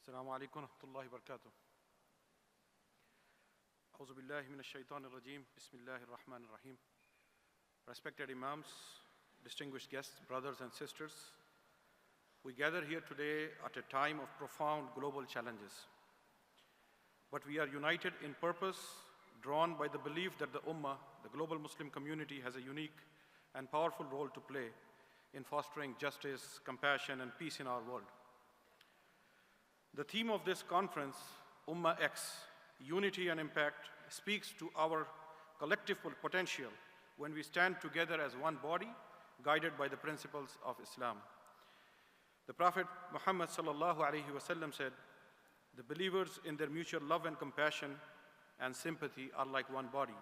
Assalamu alaikum wa rahmatullahi wa barakatuh. A'udhu billahi minash shaitanir rajeem. Bismillahir rahmanir rahim. Respected Imams, distinguished guests, brothers and sisters, we gather here today at a time of profound global challenges. But we are united in purpose, drawn by the belief that the Ummah, the global Muslim community, has a unique and powerful role to play in fostering justice, compassion, and peace in our world. The theme of this conference, Ummah X, Unity and Impact, speaks to our collective potential when we stand together as one body, guided by the principles of Islam. The Prophet Muhammad sallallahu alaihi wasallam said, "The believers in their mutual love and compassion and sympathy are like one body.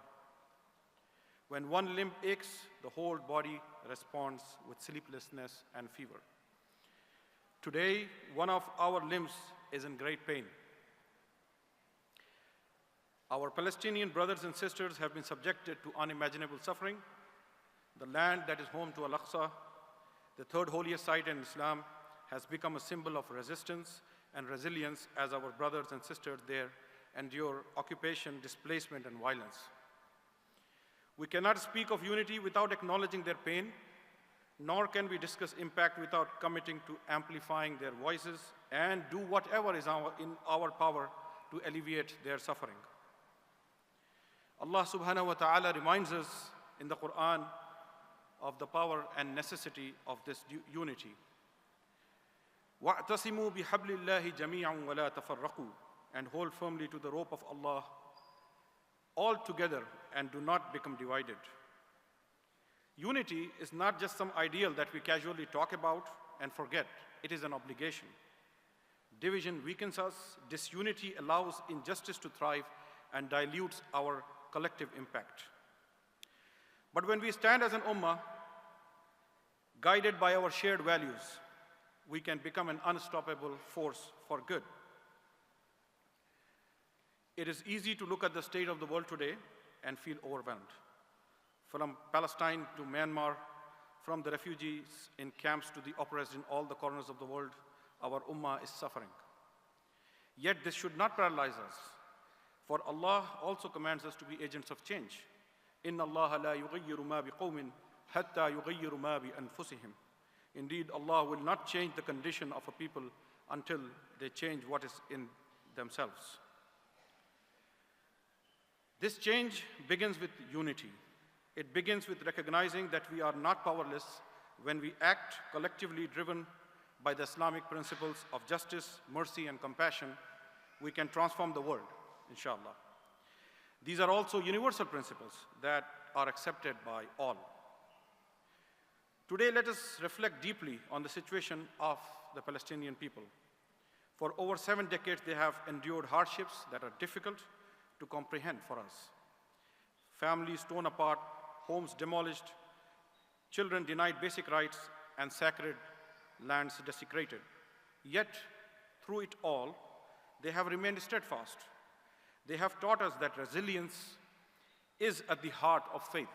When one limb aches, the whole body responds with sleeplessness and fever." Today, one of our limbs is in great pain. Our Palestinian brothers and sisters have been subjected to unimaginable suffering. The land that is home to Al-Aqsa, the third holiest site in Islam, has become a symbol of resistance and resilience as our brothers and sisters there endure occupation, displacement, and violence. We cannot speak of unity without acknowledging their pain, nor can we discuss impact without committing to amplifying their voices and do whatever is in our power to alleviate their suffering. Allah subhanahu wa ta'ala reminds us in the Quran of the power and necessity of this unity. وَاعْتَصِمُوا بِحَبْلِ اللَّهِ جَمِيعًا وَلَا تَفَرَّقُوا, and hold firmly to the rope of Allah all together and do not become divided. Unity is not just some ideal that we casually talk about and forget. It is an obligation. Division weakens us, disunity allows injustice to thrive and dilutes our collective impact. But when we stand as an ummah, guided by our shared values, we can become an unstoppable force for good. It is easy to look at the state of the world today and feel overwhelmed. From Palestine to Myanmar, from the refugees in camps to the oppressed in all the corners of the world, our ummah is suffering. Yet this should not paralyze us, for Allah also commands us to be agents of change. إِنَّ اللَّهَ لَا يُغَيِّرُ مَا بِقَوْمٍ حَتَّى يُغَيِّرُ مَا بِأَنفُسِهِمْ. Indeed, Allah will not change the condition of a people until they change what is in themselves. This change begins with unity. It begins with recognizing that we are not powerless when we act collectively driven by the Islamic principles of justice, mercy, and compassion. We can transform the world, inshallah. These are also universal principles that are accepted by all. Today, let us reflect deeply on the situation of the Palestinian people. For over 7 decades, they have endured hardships that are difficult to comprehend for us. Families torn apart, homes demolished, children denied basic rights, and sacred lands desecrated. Yet, through it all, they have remained steadfast. They have taught us that resilience is at the heart of faith,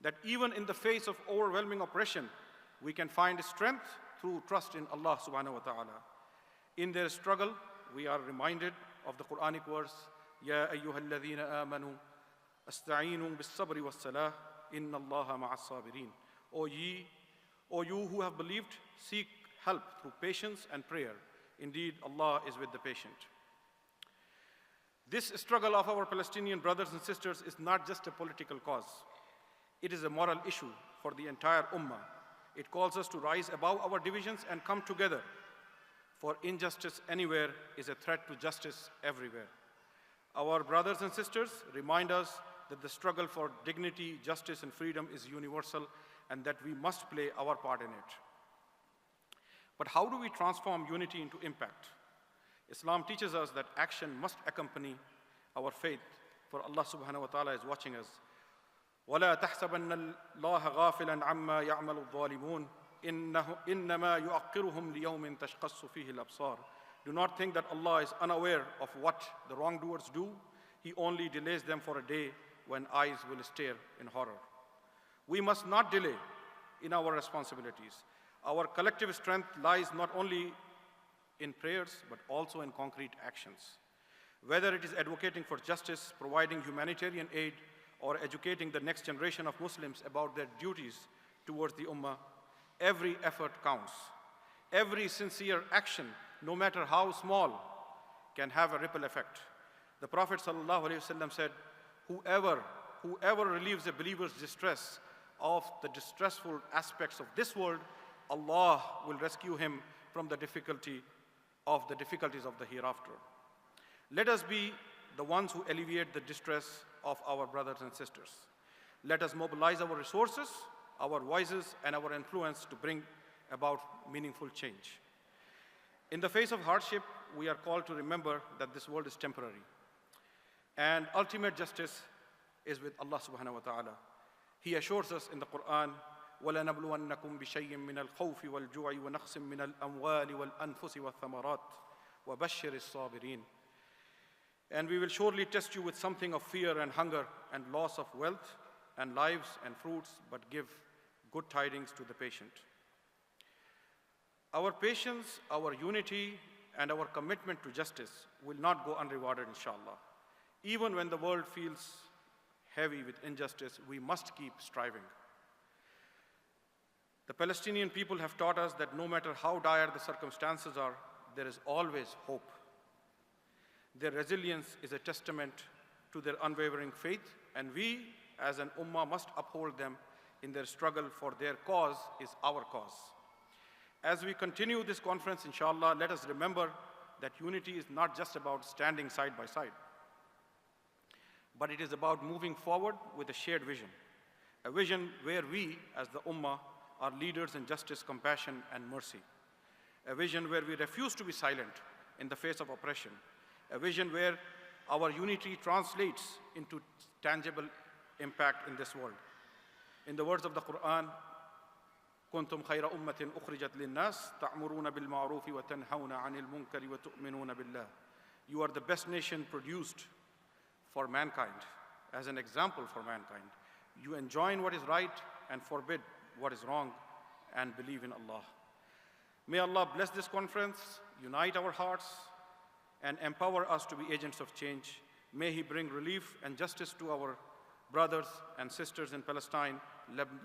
that even in the face of overwhelming oppression, we can find strength through trust in Allah subhanahu wa ta'ala. In their struggle, we are reminded of the Quranic verse, Ya ayyuhal ladhina amanu, asta'inu bis-sabri was-salah, inna Allaha ma'as-sabirin. O you who have believed, seek help through patience and prayer. Indeed, Allah is with the patient. This struggle of our Palestinian brothers and sisters is not just a political cause. It is a moral issue for the entire ummah. It calls us to rise above our divisions and come together, for injustice anywhere is a threat to justice everywhere. Our brothers and sisters remind us that the struggle for dignity, justice, and freedom is universal and that we must play our part in it. But how do we transform unity into impact? Islam teaches us that action must accompany our faith, for Allah subhanahu wa ta'ala is watching us. وَلَا تَحْسَبَنَّ اللَّهَ غَافِلًا عَمَّا يَعْمَلُ الظَّالِمُونَ إِنَّمَا يُؤَخِّرُهُمْ لِيَوْمٍ تَشْخَصُّ فِيهِ الْأَبْصَارُ. Do not think that Allah is unaware of what the wrongdoers do. He only delays them for a day when eyes will stare in horror. We must not delay in our responsibilities. Our collective strength lies not only in prayers, but also in concrete actions. Whether it is advocating for justice, providing humanitarian aid, or educating the next generation of Muslims about their duties towards the Ummah, every effort counts. Every sincere action, no matter how small, can have a ripple effect. The Prophet ﷺ said, whoever relieves a believer's distress of the distressful aspects of this world, Allah will rescue him from the difficulties of the hereafter. Let us be the ones who alleviate the distress of our brothers and sisters. Let us mobilize our resources, our voices, and our influence to bring about meaningful change. In the face of hardship, we are called to remember that this world is temporary, and ultimate justice is with Allah subhanahu wa ta'ala. He assures us in the Quran, وَلَنَبْلُوَنَّكُمْ بِشَيْءٍ مِّنَ الْخَوْفِ وَالْجُوعِ وَنَقْصٍ مِّنَ الْأَمْوَالِ وَالْأَنفُسِ وَالثَّمَرَاتِ وَبَشِّرِ الصَّابِرِينَ. And we will surely test you with something of fear and hunger and loss of wealth and lives and fruits, but give good tidings to the patient. Our patience, our unity, and our commitment to justice will not go unrewarded, inshallah. Even when the world feels heavy with injustice, we must keep striving. The Palestinian people have taught us that no matter how dire the circumstances are, there is always hope. Their resilience is a testament to their unwavering faith, and we, as an ummah, must uphold them in their struggle, for their cause is our cause. As we continue this conference, inshallah, let us remember that unity is not just about standing side by side, but it is about moving forward with a shared vision, a vision where we, as the ummah, are leaders in justice, compassion, and mercy, a vision where we refuse to be silent in the face of oppression, a vision where our unity translates into tangible impact in this world. In the words of the Quran, كنتم خير أمة أخرجت للناس تأمرون بالمعروف وتنهون عن المنكر وتؤمنون بالله. You are the best nation produced for mankind, as an example for mankind. You enjoin what is right and forbid what is wrong, and believe in Allah. May Allah bless this conference, unite our hearts, and empower us to be agents of change. May He bring relief and justice to our brothers and sisters in Palestine,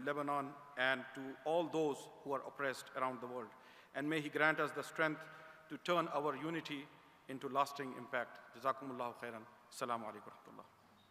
Lebanon, and to all those who are oppressed around the world. And may He grant us the strength to turn our unity into lasting impact. Jazakumullahu khairan. Assalamu alaikum wa rahmatullah.